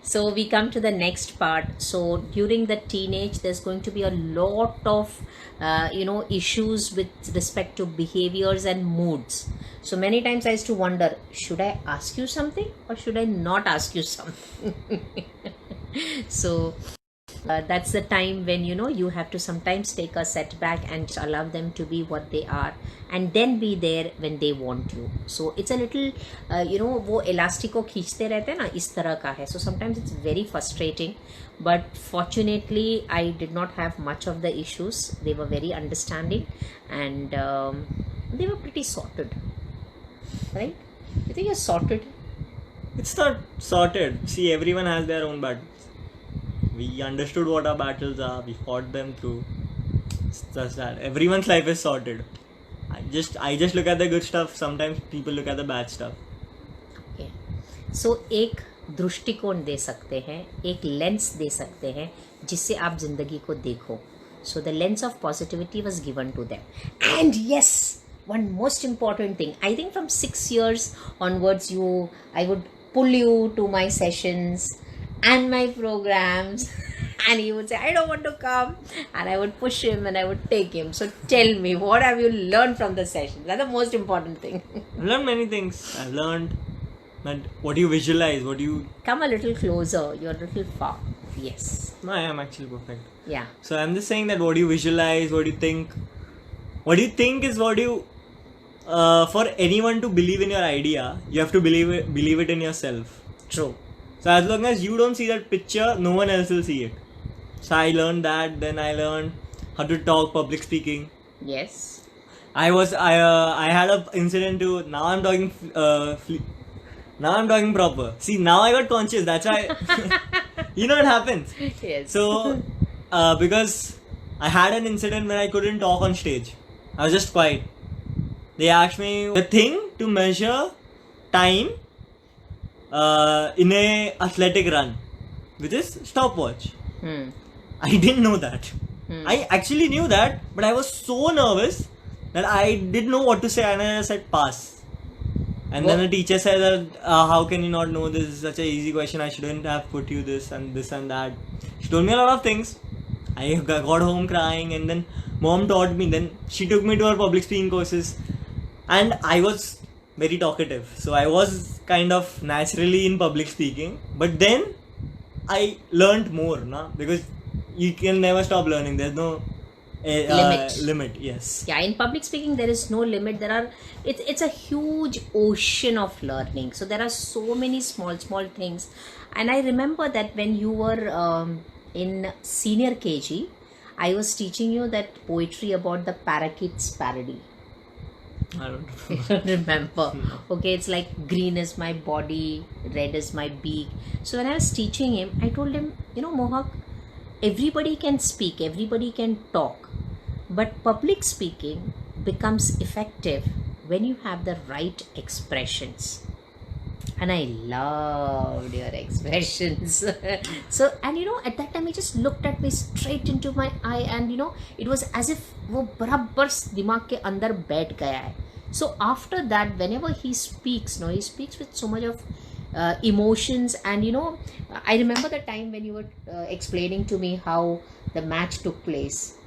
So we come to the next part. So during the teenage, there's going to be a lot of issues with respect to behaviors and moods. So many times I used to wonder, should I ask you something or should I not ask you something? So that's the time when you have to sometimes take a setback and just allow them to be what they are, and then be there when they want you. So it's a little वो elastic को खींचते रहते हैं ना, इस तरह का है. So sometimes it's very frustrating, but fortunately I did not have much of the issues. They were very understanding, and they were pretty sorted, right? You think you're sorted? It's not sorted. See, everyone has their own battles. We understood what our battles are. We fought them through. It's just that everyone's life is sorted. I just look at the good stuff. Sometimes people look at the bad stuff. Okay. So एक दृष्टिकोण दे सकते हैं, एक lens दे सकते हैं जिससे आप जिंदगी को देखो. So the lens of positivity was given to them. And yes, one most important thing, I think from 6 years onwards, I would pull you to my sessions and my programs, and he would say, I don't want to come, and I would push him and I would take him. So tell me, what have you learned from the sessions? That's the most important thing. I've learned many things. I've learned that what do you visualize, what do you... Come a little closer, you're a little far. Yes. No, I am actually perfect. Yeah. So I'm just saying that what do you visualize, what do you think? What do you think is what you... for anyone to believe in your idea, you have to believe it in yourself. True. So as long as you don't see that picture, no one else will see it. So I learned that. Then I learned how to talk, public speaking. Yes. I had a incident too. Now I'm talking now I'm talking proper. See, now I got conscious. That's why you know what happens. Yes. So because I had an incident when I couldn't talk on stage. I was just quiet. They asked me the thing to measure time in a athletic run, which is stopwatch. I didn't know that. I actually knew that, but I was so nervous that I didn't know what to say, and I said pass. And then the teacher said that how can you not know this? Is such an easy question. I shouldn't have put you this and that. She told me a lot of things. I got home crying, and then mom taught me. Then she took me to her public speaking courses, and I was very talkative. So I was kind of naturally in public speaking. But then I learned more, because you can never stop learning. There's no limit. Yes. Yeah, in public speaking there is no limit. It's a huge ocean of learning. So there are so many small things. And I remember that when you were in senior KG, I was teaching you that poetry about the parakeet's parody. I don't remember. Okay, it's like green is my body, red is my beak. So when I was teaching him, I told him, Mohak, everybody can speak, everybody can talk, but public speaking becomes effective when you have the right expressions. And I loved your expressions. So, and at that time he just looked at me straight into my eye, and it was as if वो बराबर दिमाग के अंदर बैठ गया है. So after that, whenever he speaks, he speaks with so much of emotions. And I remember the time when you were explaining to me how the match took place.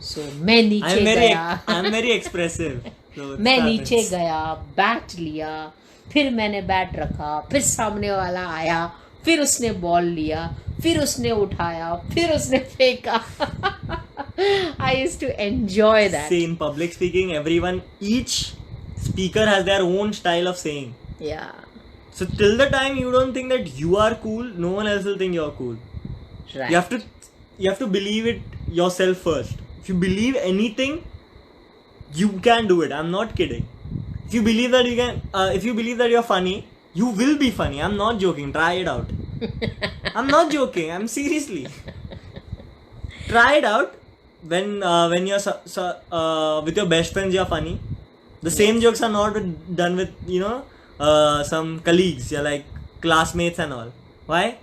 So मैं नीचे गया. I'm very expressive. So मैं नीचे गया, bat लिया, फिर मैंने bat रखा, फिर सामने वाला आया, फिर उसने बॉल लिया, फिर उसने उठाया, फिर उसने फेंका. I used to enjoy that. See, in public speaking, each speaker has their own style of saying. Yeah. So till the time you don't think that you are cool, no one else will think you're cool. Right. You have to believe it yourself first. If you believe anything, you can do it. I'm not kidding. If you believe that you can, if you believe that you're funny, you will be funny. I'm not joking. Try it out. I'm not joking. I'm seriously. Try it out. When you're with your best friends, you're funny. The same jokes are not done with some colleagues. You're like classmates and all. Why?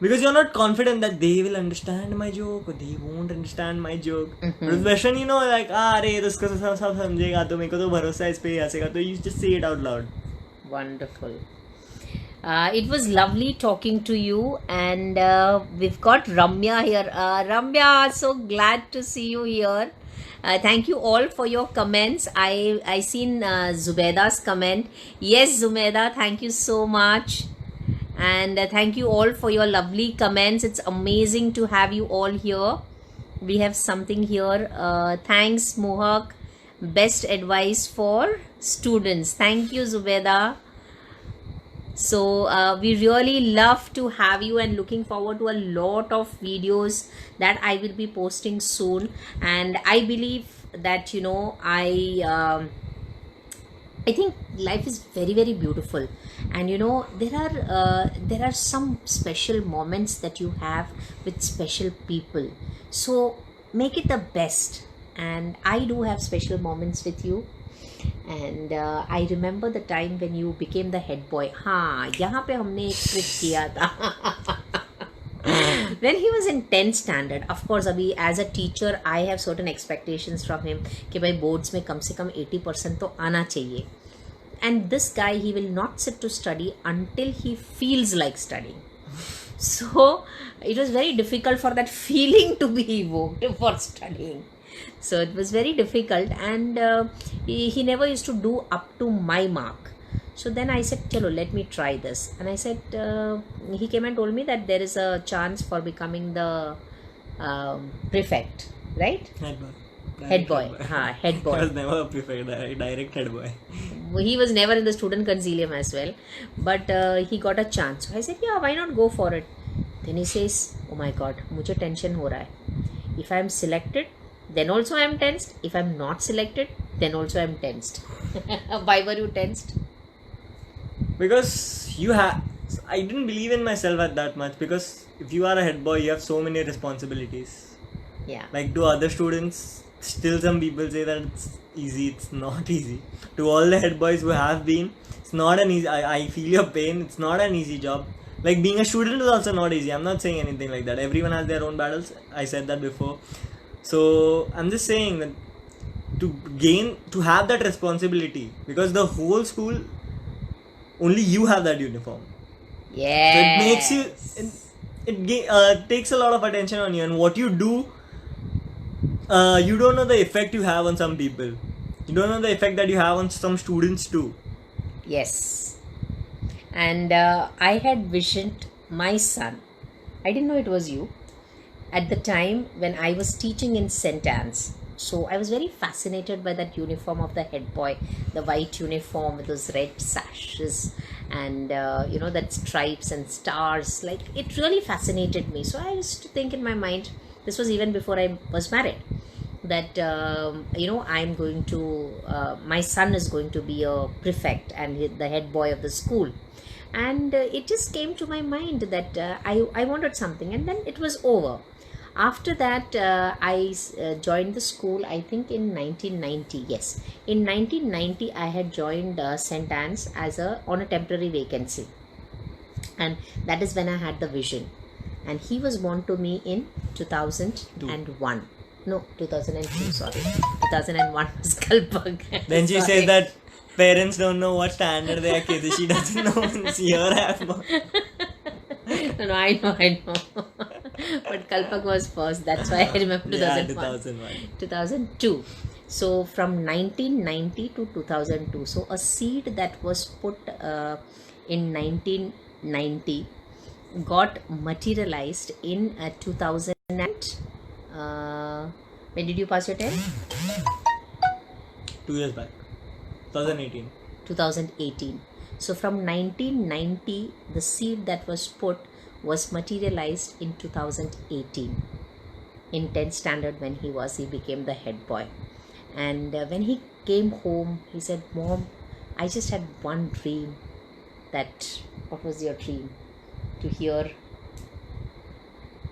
Because you're not confident that they will understand my joke or they won't understand my joke. But with best friend, like अरे तो इसको सब समझेगा तो मेरे को तो भरोसा है इस पे हंसेगा, तो you just say it out loud. Wonderful. It was lovely talking to you, and we've got Ramya here. Ramya, so glad to see you here. Thank you all for your comments. I seen Zubeda's comment. Yes, Zubeda, thank you so much, and thank you all for your lovely comments. It's amazing to have you all here. We have something here. Thanks, Mohak. Best advice for students. Thank you, Zubeda. So we really love to have you, and looking forward to a lot of videos that I will be posting soon. And I believe that I think life is very very beautiful, and there are some special moments that you have with special people. So make it the best, and I do have special moments with you. And I remember the time when you became the head boy. हाँ, यहाँ पे हमने एक trip किया था. When he was in 10th standard, of course, अभी as a teacher I have certain expectations from him कि भाई boards में कम से कम 80% तो आना चाहिए. And this guy, he will not sit to study until he feels like studying. So it was very difficult for that feeling to be evoked for studying. So it was very difficult, and he never used to do up to my mark. So then I said, chalo, let me try this. And I said, he came and told me that there is a chance for becoming the prefect, right? Head boy. Head boy. I was never a prefect, direct head boy. He was never in the student concilium as well, but he got a chance. So I said, yeah, why not go for it? Then he says, oh my god, मुझे tension हो रहा है. If I am selected, then also I am tensed. If I am not selected, then also I am tensed. Why were you tensed? Because I didn't believe in myself at that much, because if you are a head boy, you have so many responsibilities. Yeah. Like to other students, still some people say that it's easy. It's not easy. To all the head boys who have been, it's not an easy. I feel your pain. It's not an easy job. Like being a student is also not easy. I'm not saying anything like that. Everyone has their own battles. I said that before. So I'm just saying that to have that responsibility, because the whole school, only you have that uniform. Yeah. So it makes you, it takes a lot of attention on you, and what you do, you don't know the effect you have on some people. You don't know the effect that you have on some students too. Yes. And I had visioned my son. I didn't know it was you. At the time when I was teaching in St. Anne's. So I was very fascinated by that uniform of the head boy, the white uniform with those red sashes and that stripes and stars. Like, it really fascinated me. So I used to think in my mind, this was even before I was married, that I'm going to my son is going to be a prefect and the head boy of the school. And it just came to my mind that I wanted something, and then it was over. After that, I joined the school, I think in 1990. Yes, in 1990 I had joined St. Anne's on a temporary vacancy, and that is when I had the vision. And he was born to me in 2001. No, 2002, sorry. 2001 was Kalpak. Then she said that parents don't know what standard they are kids. She doesn't know. Here I have more. No, I know. But Kalpak was first. That's why I remember 2001. 2002. So from 1990 to 2002. So a seed that was put in 1990 got materialized in 2000. When did you pass your 10? 2 years back. 2018. 2018. So from 1990, the seed that was put was materialized in 2018. In 10th standard, when he became the head boy. And when he came home, he said, Mom, I just had one dream. What was your dream? To hear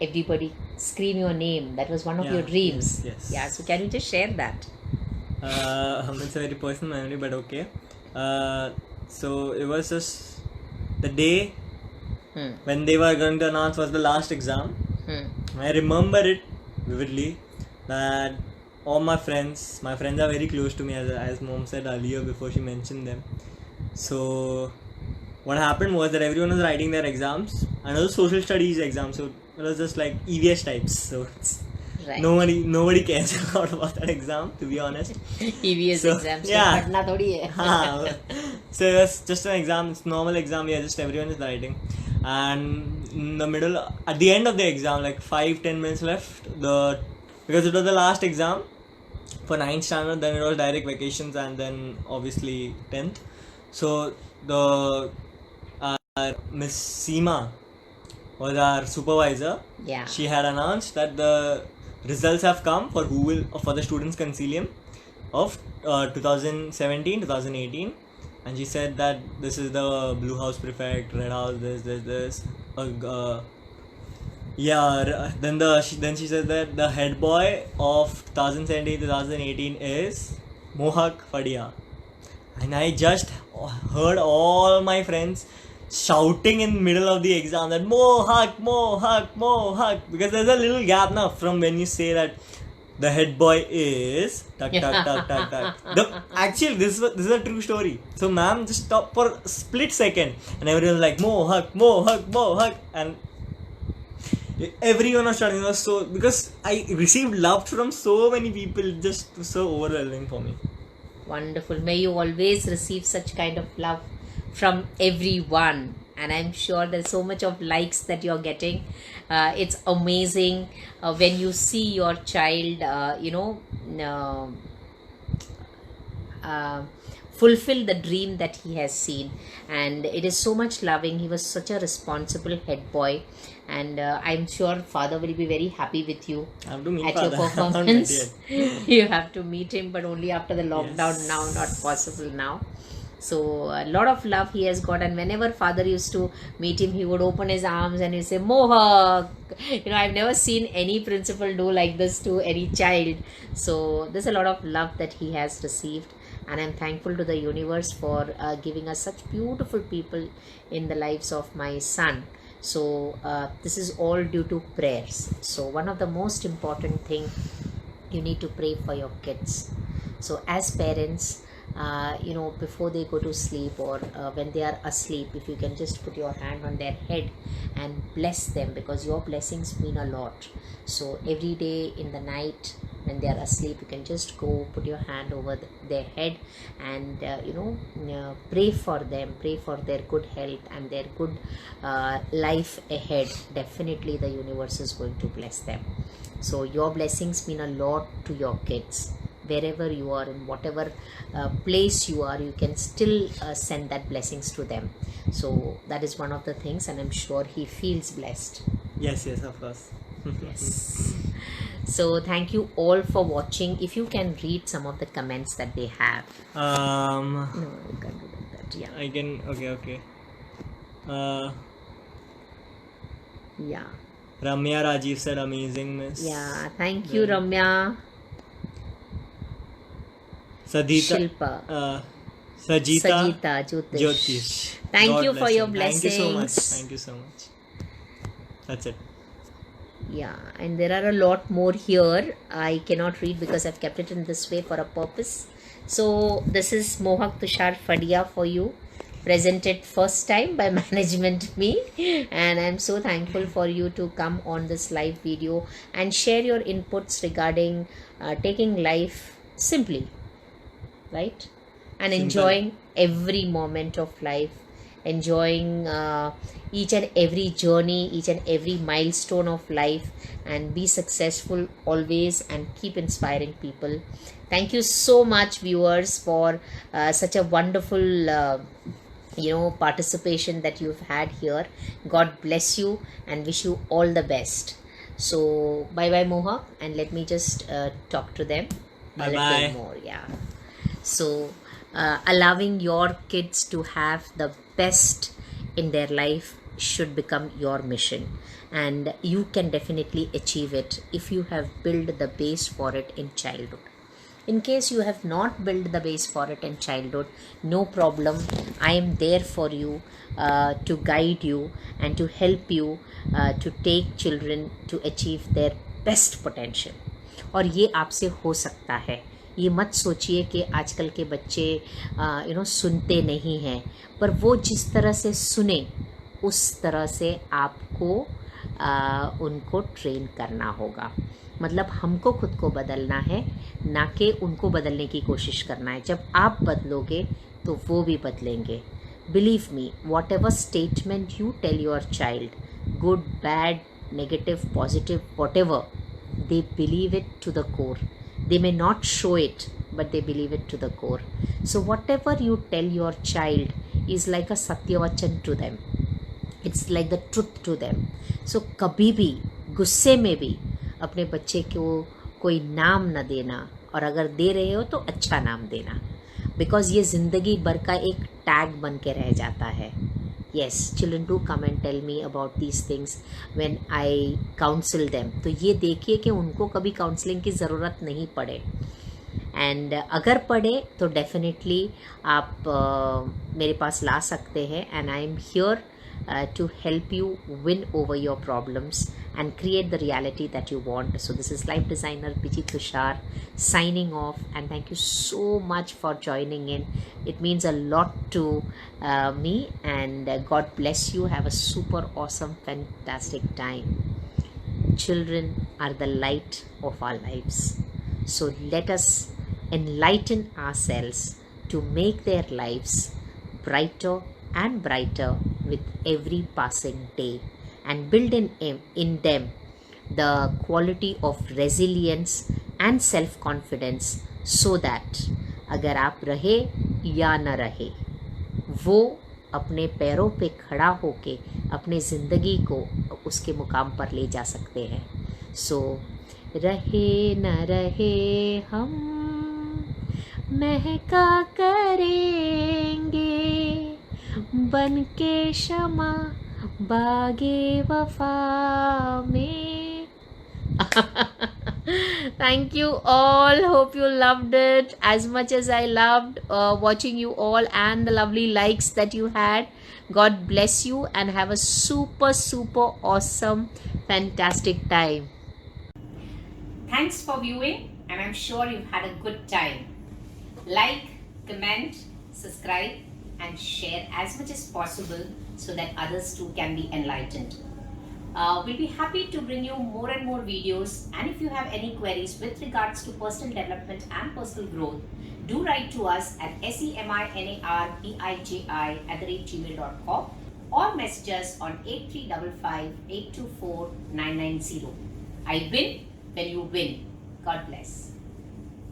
everybody scream your name. That was one of your dreams. Yes. Yeah, so can you just share that? It's a very personal memory, but okay. So it was just the day when they were going to announce was the last exam. I remember it vividly, that all my friends are very close to me, as Mom said earlier before she mentioned them. So what happened was that everyone was writing their exams, and it was social studies exams, so it was just like EVS types. So it's, Right. nobody cares a lot about that exam, to be honest. EVS So, exams yeah. पढ़ना थोड़ी है. हाँ, so it was just an exam, it's normal exam, yeah, just everyone is writing. And in the middle, at the end of the exam, like 5-10 minutes left, because it was the last exam for 9th standard, then it was direct vacations, and then obviously 10th. So the Miss Seema was our supervisor. Yeah. She had announced that the results have come for the students concilium of 2017-2018, and she said that this is the Blue House prefect, Red House, this. Then she said that the head boy of 2017-2018 is Mohak Fadia, and I just heard all my friends shouting in the middle of the exam that Mohak, because there's a little gap now from when you say that the head boy is tuck. Actually, this is a true story. So ma'am just stopped for a split second, and everyone was like Mohak, and everyone was shouting. It was so, because I received love from so many people, just so overwhelming for me. Wonderful. May you always receive such kind of love from everyone, and I'm sure there's so much of likes that you're getting. It's amazing when you see your child fulfill the dream that he has seen, and it is so much loving. He was such a responsible head boy, and I'm sure father will be very happy with you I have to meet at father. your performance. You have to meet him, but only after the lockdown. Yes. Now not possible now. So a lot of love he has got, and whenever father used to meet him, he would open his arms and he'd say Mohak. I've never seen any principal do like this to any child. So there's a lot of love that he has received, and I'm thankful to the universe for giving us such beautiful people in the lives of my son. So this is all due to prayers. So one of the most important thing, you need to pray for your kids. So as parents, before they go to sleep, or when they are asleep, if you can just put your hand on their head and bless them, because your blessings mean a lot. So every day in the night when they are asleep, you can just go put your hand over their head and pray for them, pray for their good health and their good life ahead. Definitely the universe is going to bless them. So your blessings mean a lot to your kids. Wherever you are, in whatever place you are, you can still send that blessings to them. So that is one of the things, and I'm sure he feels blessed. Yes, of course. Yes. So thank you all for watching. If you can read some of the comments that they have. No, you can't do that. Yeah. I can. Okay. Yeah. Ramya Rajiv said amazing, miss. Yeah. Thank you, Ramya. Sajita Jyotish. Thank God you bless for your him. blessings. Thank you so much. That's it. Yeah, and there are a lot more here. I cannot read because I've kept it in this way for a purpose. So this is Mohak Tushar Fadia for you, presented first time by management me, and I'm so thankful for you to come on this live video and share your inputs regarding taking life simply, right? And Simple. Enjoying every moment of life, enjoying each and every journey, each and every milestone of life, and be successful always and keep inspiring people. Thank you so much, viewers, for such a wonderful participation that you've had here. God bless you and wish you all the best. So bye bye, Mohak, and let me just talk to them a Bye-bye. little more. Yeah. So allowing your kids to have the best in their life should become your mission, and you can definitely achieve it if you have built the base for it in childhood. In case you have not built the base for it in childhood, no problem. I am there for you to guide you and to help you to take children to achieve their best potential. और ये आपसे हो सकता है ये मत सोचिए कि आजकल के बच्चे सुनते नहीं हैं, पर वो जिस तरह से सुने उस तरह से आपको उनको ट्रेन करना होगा। मतलब हमको खुद को बदलना है, ना कि उनको बदलने की कोशिश करना है। जब आप बदलोगे तो वो भी बदलेंगे। Believe me, whatever statement you tell your child, good, bad, negative, positive, whatever, they believe it to the core. They may not show it, but they believe it to the core. So whatever you tell your child is like a satyavachan to them. It's like the truth to them. So कभी भी गुस्से में भी अपने बच्चे को कोई नाम न देना, और अगर दे रहे हो तो अच्छा नाम देना, बिकॉज ये ज़िंदगी भर का एक टैग बन के रह जाता है। Yes, children do come and tell me about these things when I counsel them. तो ये देखिए कि उनको कभी काउंसलिंग की ज़रूरत नहीं पड़े, एंड अगर पड़े तो डेफिनेटली आप मेरे पास ला सकते हैं, and I am here to help you win over your problems and create the reality that you want. So this is life designer Biji Tushar signing off, and thank you so much for joining in. It means a lot to me, and God bless you. Have a super awesome, fantastic time. Children are the light of our lives, so let us enlighten ourselves to make their lives brighter and brighter with every passing day, and build in them the quality of resilience and self-confidence, so that अगर आप रहे या न रहे, वो अपने पैरों पे खड़ा होके अपने ज़िंदगी को उसके मुकाम पर ले जा सकते हैं। सो रहे न रहे हम महका करेंगे, बन के शमा बागे वफा में। Thank you all. Hope you loved it as much as I loved watching you all, and the lovely likes that you had. God bless you and have a super, super awesome, fantastic time. Thanks for viewing, and I'm sure you've had a good time. Like, comment, subscribe, and share as much as possible so that others too can be enlightened. We'll be happy to bring you more and more videos, and if you have any queries with regards to personal development and personal growth, do write to us at seminarbiji@gmail.com or message us on 8355 824 990. I win when you win. God bless.